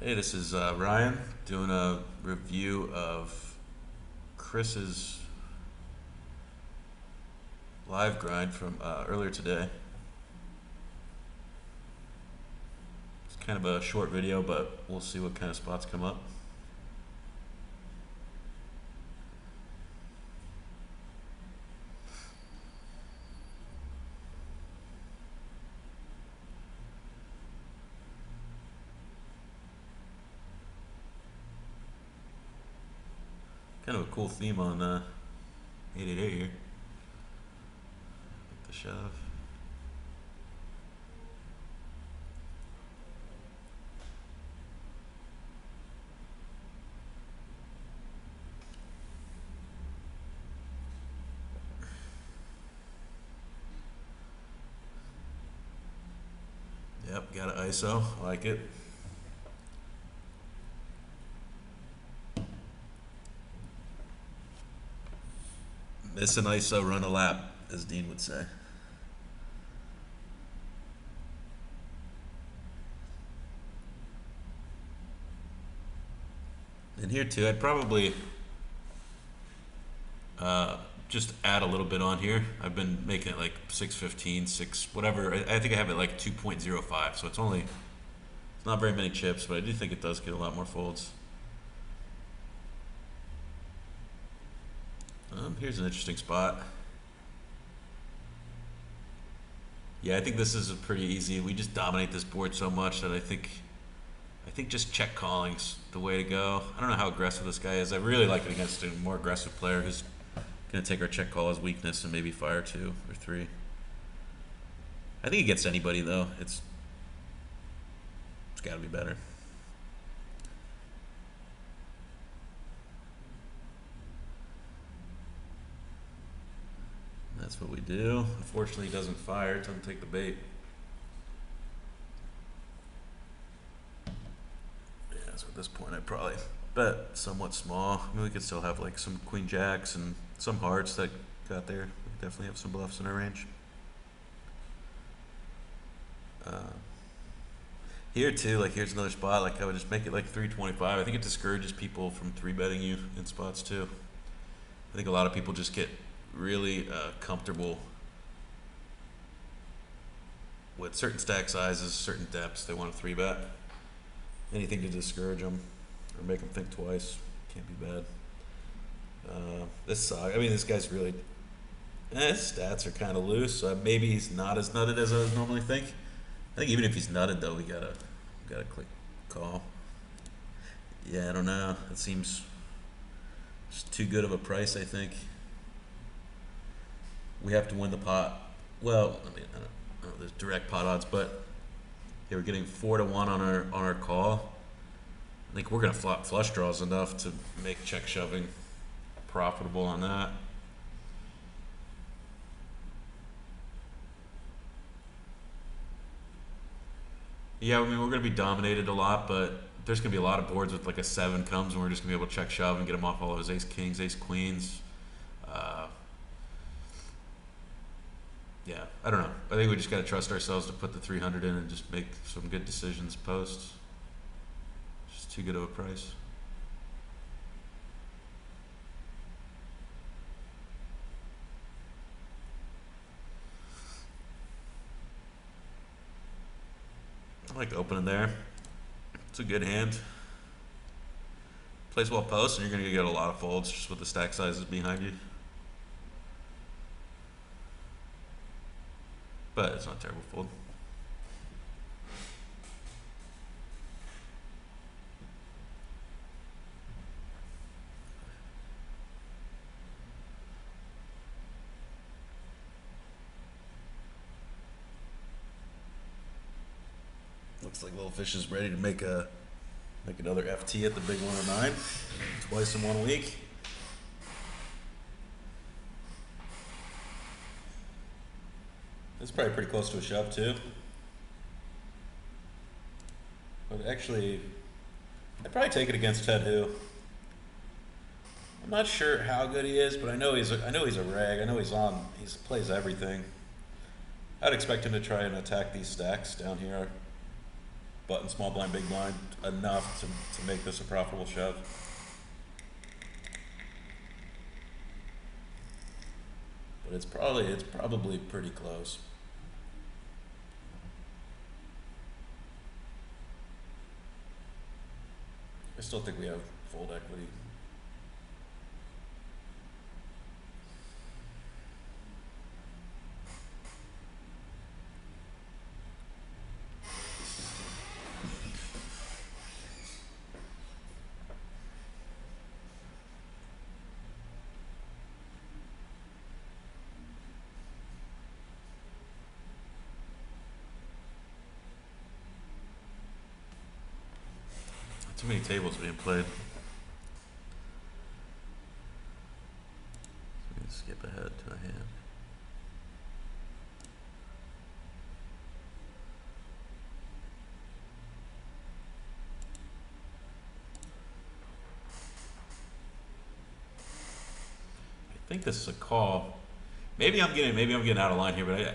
Hey, this is Ryan doing a review of Chris's live grind from earlier today. It's kind of a short video, but we'll see what kind of spots come up. Kind of a cool theme on 888 here. Like the shove. Yep, got an ISO. I like it. Miss an ISO, run a lap, as Dean would say. And here too, I'd probably just add a little bit on here. I've been making it like 615, 6, whatever. I think I have it like 2.05, so it's not very many chips, but I do think it does get a lot more folds. Here's an interesting spot. Yeah, I think this is a pretty easy. We just dominate this board so much that I think just check calling's the way to go. I don't know how aggressive this guy is. I really like it against a more aggressive player who's gonna take our check call as weakness and maybe fire 2 or 3. I think against anybody though, it's got to be better. That's what we do. Unfortunately, he doesn't fire. Doesn't take the bait. Yeah, so at this point, I'd probably bet somewhat small. I mean, we could still have like some queen jacks and some hearts that got there. We could definitely have some bluffs in our range. Here too, like here's another spot. Like I would just make it like 325. I think it discourages people from 3-betting you in spots too. I think a lot of people just get really comfortable with certain stack sizes, certain depths. They want to 3-bet. Anything to discourage them or make them think twice can't be bad. This sucks. I mean, this guy's really. His stats are kind of loose. So maybe he's not as nutted as I would normally think. I think even if he's nutted though, we gotta click call. Yeah, I don't know. It seems just too good of a price. I think we have to win the pot. Well, I mean, I don't know. There's direct pot odds, but yeah, we're getting 4-1 on our call. I think we're gonna flop flush draws enough to make check shoving profitable on that. Yeah, I mean we're gonna be dominated a lot, but there's gonna be a lot of boards with like a 7 comes, and we're just gonna be able to check shove and get him off all of his ace kings, ace queens. Uh, yeah, I don't know. I think we just gotta trust ourselves to put the 300 in and just make some good decisions post. Just too good of a price. I like opening there. It's a good hand. Plays well post, and you're gonna get a lot of folds just with the stack sizes behind you. But it's not a terrible fold. Looks like Little Fish is ready to make another FT at the big 109, twice in 1 week. It's probably pretty close to a shove too. But actually, I'd probably take it against Ted Hu. I'm not sure how good he is, but I know he's a rag. I know he plays everything. I'd expect him to try and attack these stacks down here. button, small blind, big blind enough to make this a profitable shove. But it's probably pretty close. I still think we have fold equity. Too many tables being played. So we can skip ahead to a hand. I think this is a call. Maybe I'm getting out of line here, but I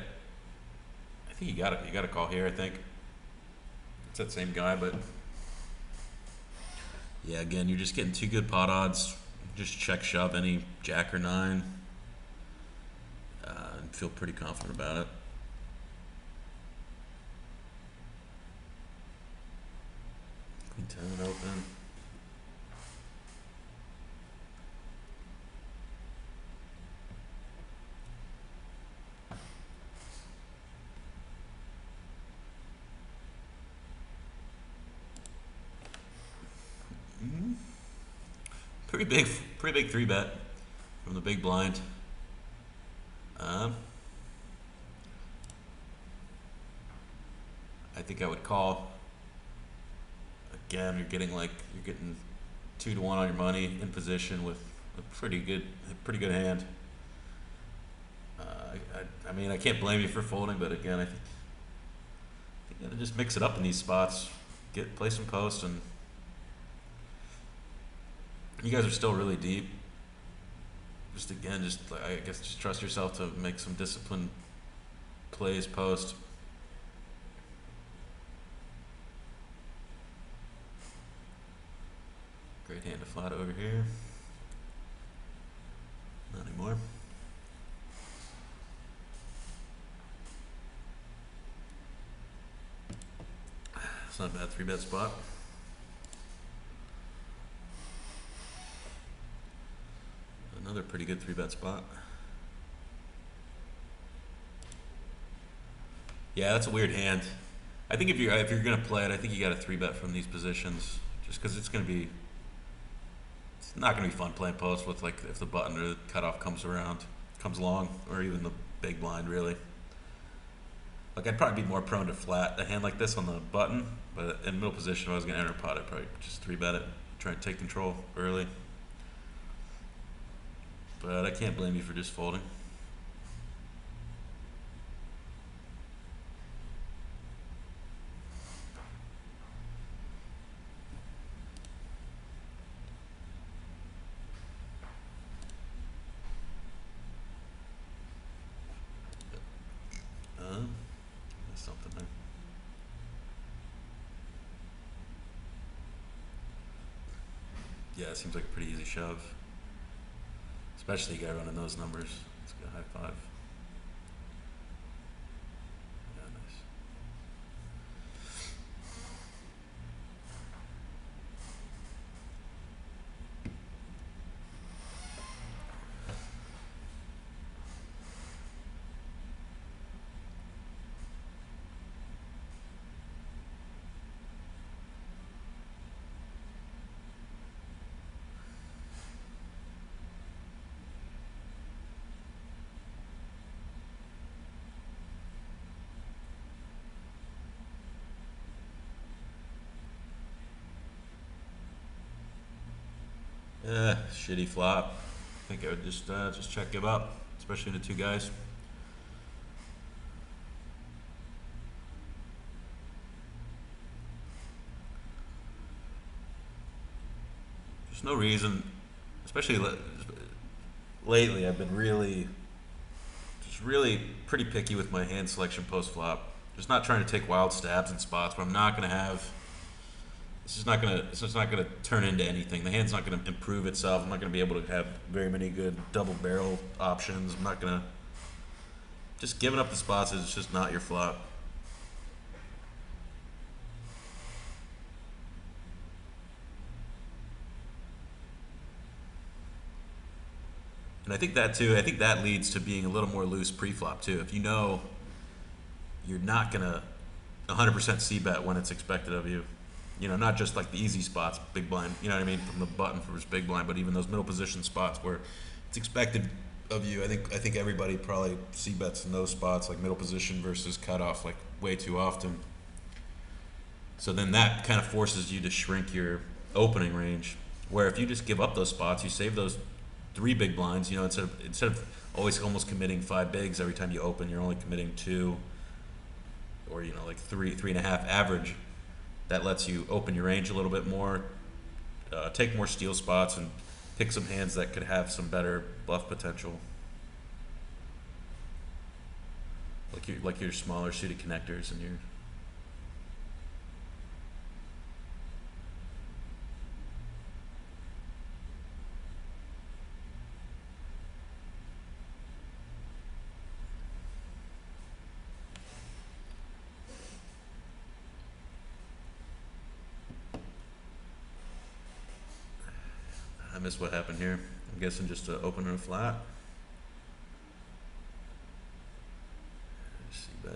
think you got to call here. I think it's that same guy, but yeah, again, you're just getting too good pot odds. Just check shove any jack or nine, and feel pretty confident about it. Queen 10 open. Pretty big three bet from the big blind. I think I would call. Again, you're getting 2-1 on your money in position with a pretty good hand. I mean, I can't blame you for folding, but again, I think you gotta just mix it up in these spots. Play some post, and you guys are still really deep. I guess just trust yourself to make some disciplined plays post. Great hand to flat over here. Not anymore. It's not a bad 3-bet spot. Another pretty good 3-bet spot. Yeah, that's a weird hand. I think if you're gonna play it, I think you got to 3-bet from these positions, just because it's not gonna be fun playing post with if the button or the cutoff comes along, or even the big blind really. I'd probably be more prone to flat a hand like this on the button, but in middle position, if I was gonna enter pot, I'd probably just 3-bet it, try and take control early. But I can't blame you for just folding. There's something there. Yeah, it seems like a pretty easy shove. Especially a guy running those numbers. Let's go high five. Yeah, nice. Shitty flop. I think I would just check give up, especially to two guys. There's no reason, especially lately. I've been really pretty picky with my hand selection post flop. Just not trying to take wild stabs in spots, but I'm not gonna have. It's just not gonna turn into anything. The hand's not gonna improve itself. I'm not gonna be able to have very many good double barrel options. I'm not gonna. Just giving up the spots is just not your flop. And I think that too. I think that leads to being a little more loose pre-flop too. If you know you're not gonna 100% c bet when it's expected of you. You know, not just like the easy spots, big blind. You know what I mean, from the button versus big blind, but even those middle position spots where it's expected of you. I think everybody probably c bets in those spots, like middle position versus cutoff, like way too often. So then that kind of forces you to shrink your opening range. Where if you just give up those spots, you save those three big blinds. You know, instead of always almost committing five bigs every time you open, you're only committing two, or you know, like three and a half average. That lets you open your range a little bit more, take more steal spots, and pick some hands that could have some better bluff potential. Like your smaller suited connectors and your. I missed what happened here. I'm guessing just open and a flat. See bet.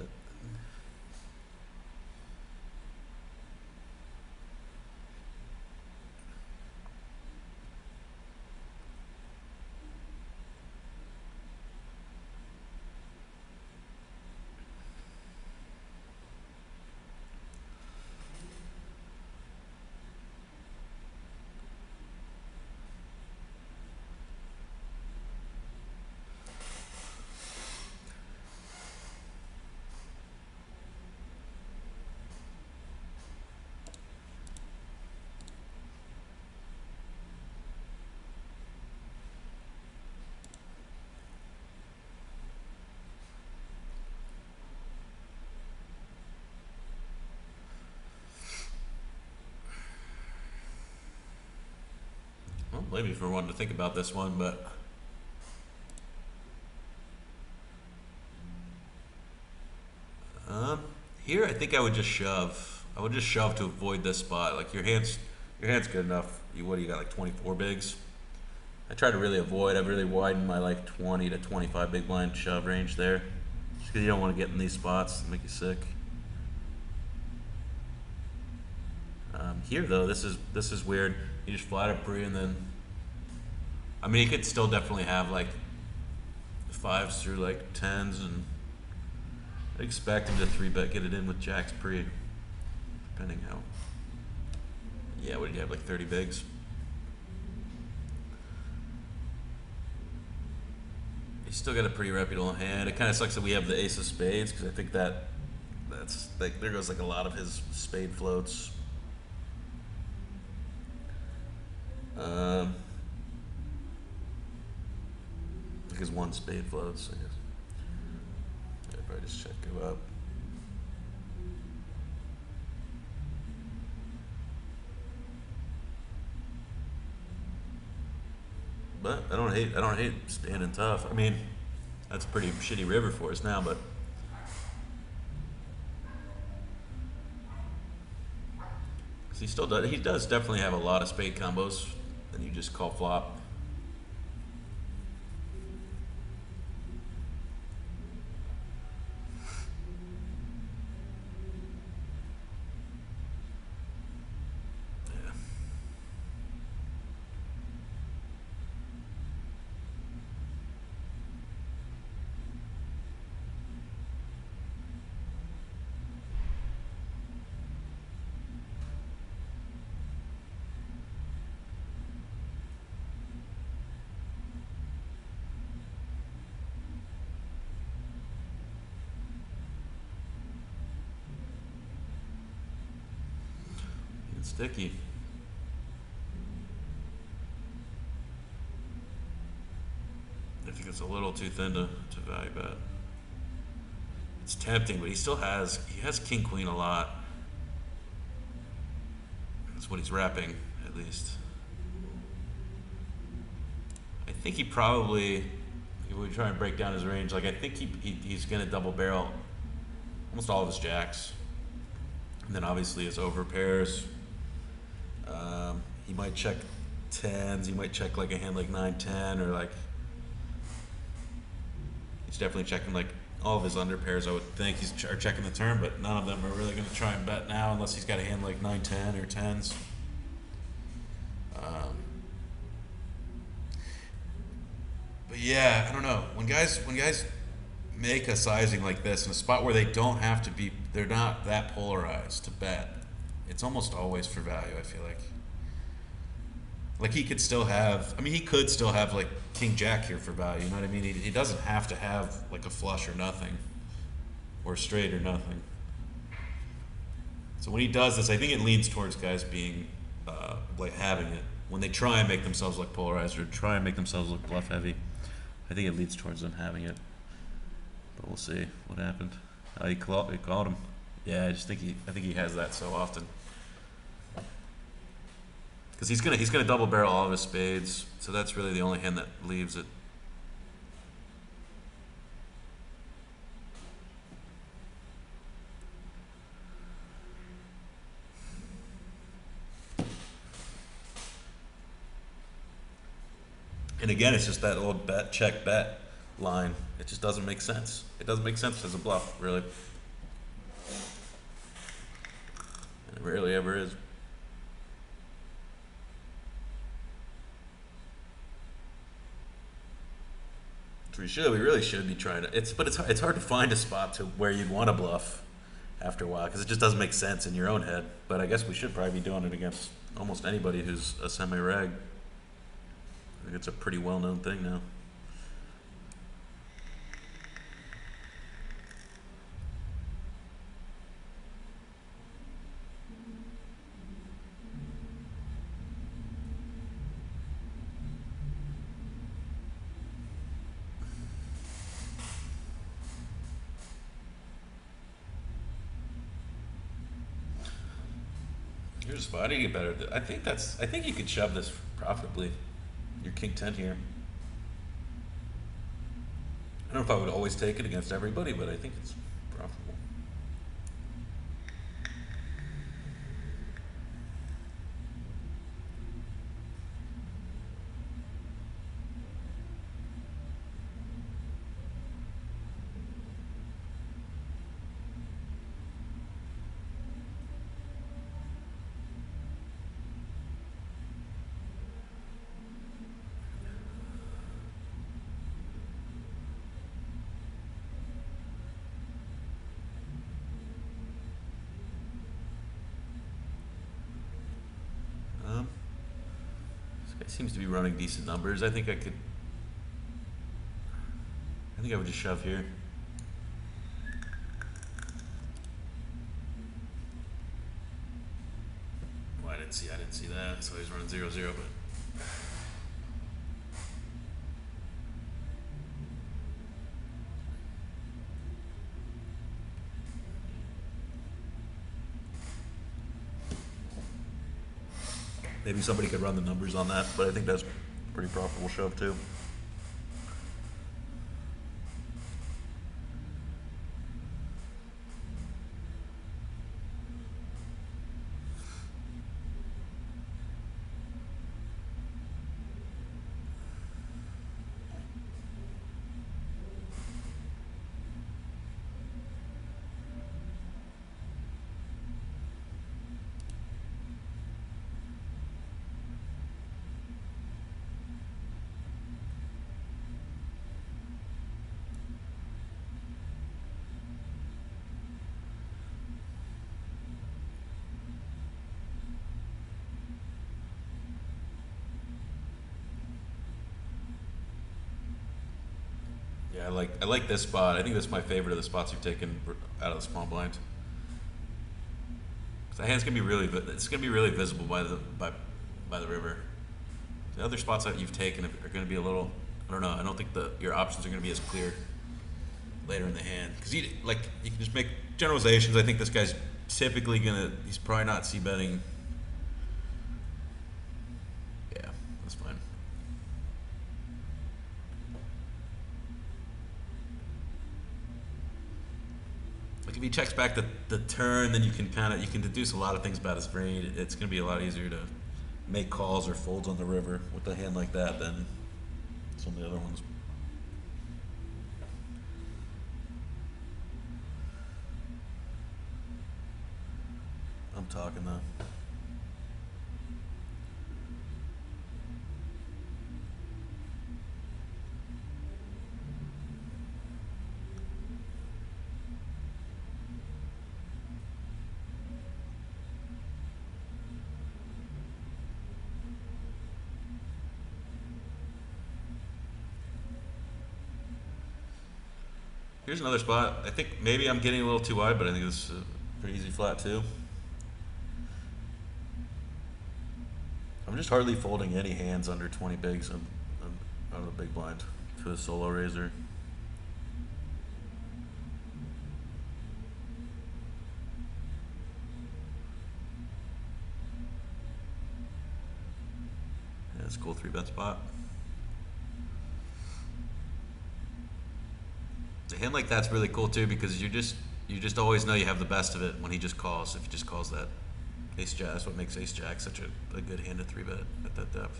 Well, maybe for one to think about this one, but here I think I would just shove. I would just shove to avoid this spot. Like your hand's good enough. What do you got, like 24 bigs? I try to really avoid. I've really widened my like 20 to 25 big blind shove range there, just because you don't want to get in these spots and make you sick. Here though, this is weird. You just flat up pre and then. I mean, you could still definitely have like fives through like tens, and I expect him to three bet get it in with jacks pre, depending how. Yeah, what did you have, like 30 bigs? He's still got a pretty reputable hand. It kind of sucks that we have the ace of spades, because I think that's like there goes like a lot of his spade floats. Like his one spade floats, I guess. Yeah, probably just check go up. But I don't hate standing tough. I mean, that's a pretty shitty river for us now, but 'cause he does definitely have a lot of spade combos, and you just call flop. Yeah. It's sticky. I think it's a little too thin to value bet. It's tempting, but he has king queen a lot. That's what he's wrapping, at least. I think he probably, if we try and break down his range, like I think he's gonna double barrel almost all of his jacks, and then obviously his over pairs. He might check tens. He might check like a hand like 9-10, or like he's definitely checking like all of his under pairs. I would think he's are checking the turn, but none of them are really going to try and bet now unless he's got a hand like 9-10 or tens. But yeah, I don't know. When guys make a sizing like this in a spot where they don't have to be, they're not that polarized to bet. It's almost always for value. I feel like. Like he could still have. I mean, he could still have like King Jack here for value. You know what I mean? He doesn't have to have like a flush or nothing, or straight or nothing. So when he does this, I think it leans towards guys being like having it when they try and make themselves look polarized or try and make themselves look bluff heavy. I think it leads towards them having it. But we'll see what happened. He called him. Yeah, I think he has that so often. Because he's gonna double barrel all of his spades, so that's really the only hand that leaves it. And again, it's just that old bet check bet line. It just doesn't make sense. It doesn't make sense as a bluff, really. And it rarely ever is. We really should be trying to. It's hard to find a spot to where you'd want to bluff after a while because it just doesn't make sense in your own head. But I guess we should probably be doing it against almost anybody who's a semi-reg. I think it's a pretty well-known thing now. Here's a spot. How do you get better? I think you could shove this profitably. Your king 10 here. I don't know if I would always take it against everybody, but I think it's profitable. This guy seems to be running decent numbers. I think I would just shove here. Well, I didn't see that. So he's running 0-0, but. Maybe somebody could run the numbers on that, but I think that's a pretty profitable shove too. Yeah, I like this spot. I think this is my favorite of the spots you've taken out of the small blind. 'Cause that hand's gonna be it's gonna be really visible by the river. The other spots that you've taken are gonna be a little. I don't know. I don't think your options are gonna be as clear. later in the hand because you can just make generalizations. I think this guy's typically he's probably not c betting. Yeah, that's fine. Like if he checks back the turn, then you can deduce a lot of things about his brain. It's gonna be a lot easier to make calls or folds on the river with a hand like that than some of the other ones. I'm talking though. Here's another spot. I think maybe I'm getting a little too wide, but I think this is a pretty easy flat too. I'm just hardly folding any hands under 20 bigs out of the big blind to a solo raiser. Yeah, it's a cool 3-bet spot. A hand like that's really cool too because you just always know you have the best of it when he just calls. If he just calls that ace jack, that's what makes ace jack such a good hand to 3-bet at that depth.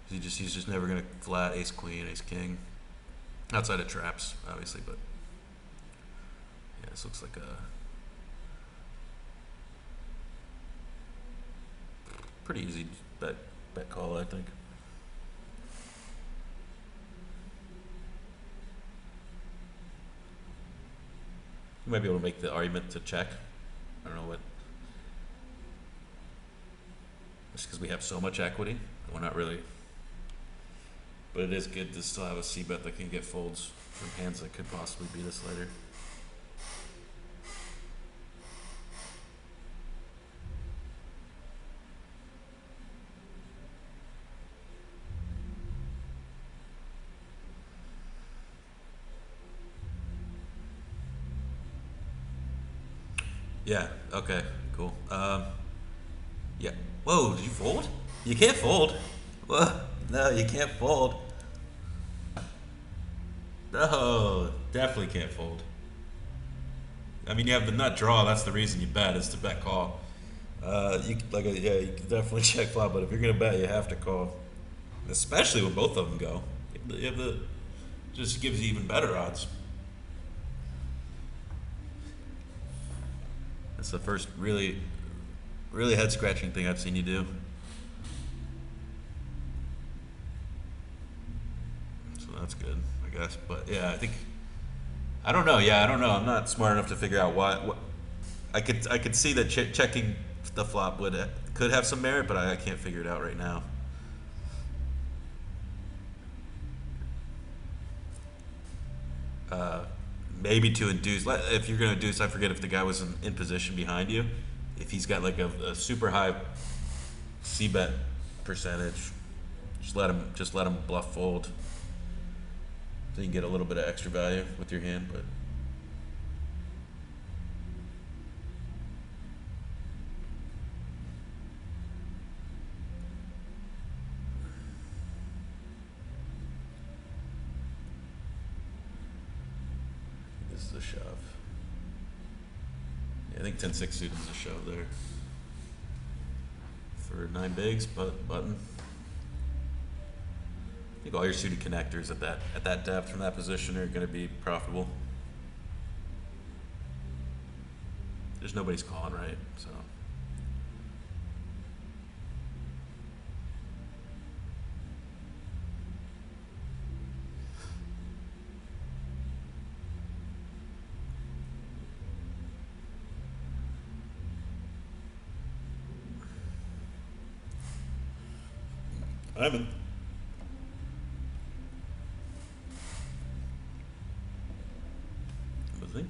He's just never gonna flat ace queen, ace king, outside of traps obviously. But yeah, this looks like a pretty easy bet call, I think. You might be able to make the argument to check. I don't know what. Just because we have so much equity, we're not really. But it is good to still have a c-bet that can get folds from hands that could possibly beat us later. Yeah, okay, cool. Yeah. Whoa, did you fold? You can't fold. Whoa, no, you can't fold. No, definitely can't fold. I mean, you have the nut draw. That's the reason you bet is to bet call. Yeah, you can definitely check flop, but if you're gonna bet, you have to call, especially when both of them go. You have the just gives you even better odds. That's the first really head scratching thing I've seen you do. So that's good, I guess. But yeah, I don't know. Yeah, I don't know. I'm not smart enough to figure out what I could see that checking the flop could have some merit, but I can't figure it out right now. Maybe to induce, if you're going to induce, I forget if the guy was in position behind you. If he's got like a super high c-bet percentage, just let him bluff fold. So you can get a little bit of extra value with your hand, but. This is a shove. Yeah, I think 10-6 suited is a shove there. For 9 bigs, but button. I think all your suited connectors at that depth from that position are going to be profitable. There's nobody's calling, right? So. Ivan. What do you think?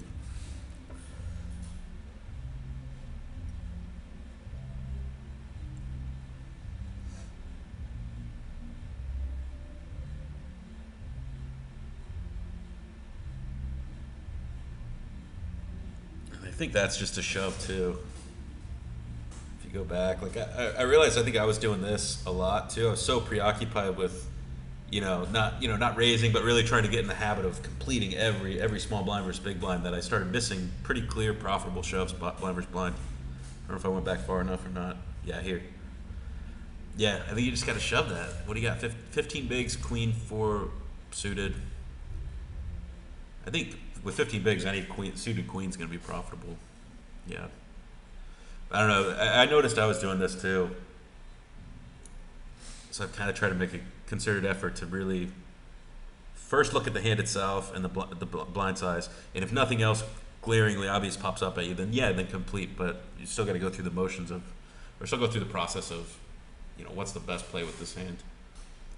think that's just a shove too. If you go back, like I realized I think I was doing this a lot too. I was so preoccupied with, not raising, but really trying to get in the habit of completing every small blind versus big blind that I started missing pretty clear profitable shoves, blind versus blind. I don't know if I went back far enough or not. Yeah, here. Yeah, I think you just got to shove that. What do you got? 15 bigs, queen, 4 suited. I think with 15 bigs, any suited queen's going to be profitable. Yeah. I don't know. I noticed I was doing this too. So I've kind of tried to make a concerted effort to really first look at the hand itself and the blind size. And if nothing else glaringly obvious pops up at you, then then complete. But you still got to go through the motions of, or still go through the process of, what's the best play with this hand,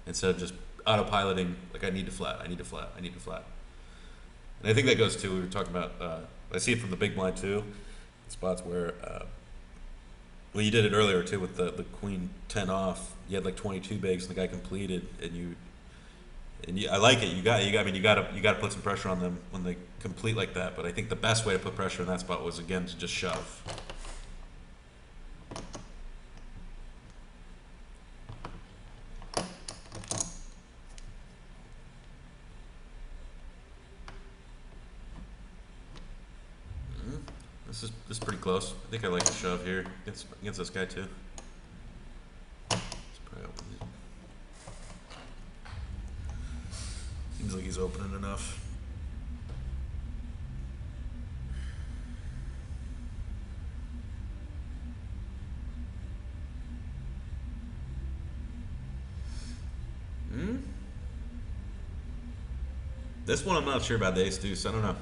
instead of just autopiloting, like I need to flat. And I think that goes to, we were talking about, I see it from the big blind too, spots where, well, you did it earlier too with the queen 10 off. You had like 22 bigs and the guy completed, and I like it. You got to put some pressure on them when they complete like that. But I think the best way to put pressure in that spot was, again, to just shove. This is pretty close. I think I like to shove here against this guy too. Seems like he's opening enough. This one I'm not sure about, the ace deuce. I don't know.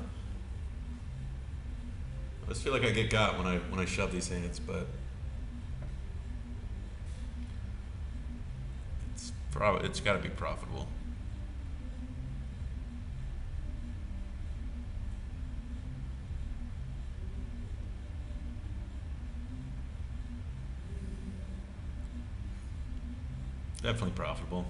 I just feel like I get got when I shove these hands, but it's got to be profitable. Definitely profitable.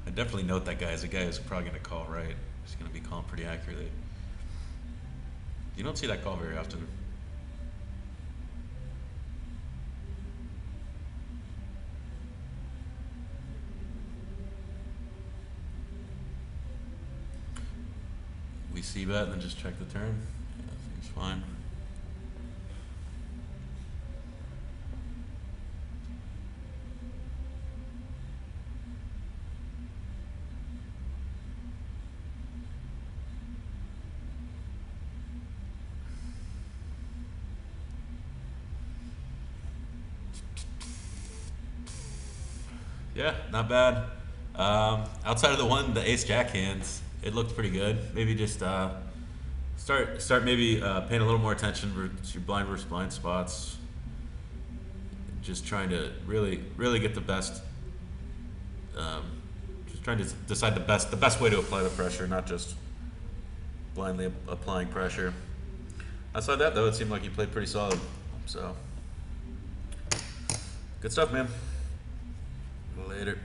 I definitely note that guy as a guy who's probably going to call right. He's going to be calling pretty accurately. You don't see that call very often. We see bet and then just check the turn. Yeah, seems fine. Yeah, not bad. Outside of the ace jack hands, it looked pretty good. Maybe just start maybe paying a little more attention to your blind versus blind spots. Just trying to really get the best. Just trying to decide the best way to apply the pressure, not just blindly applying pressure. Outside that, though, it seemed like he played pretty solid. So good stuff, man. Later.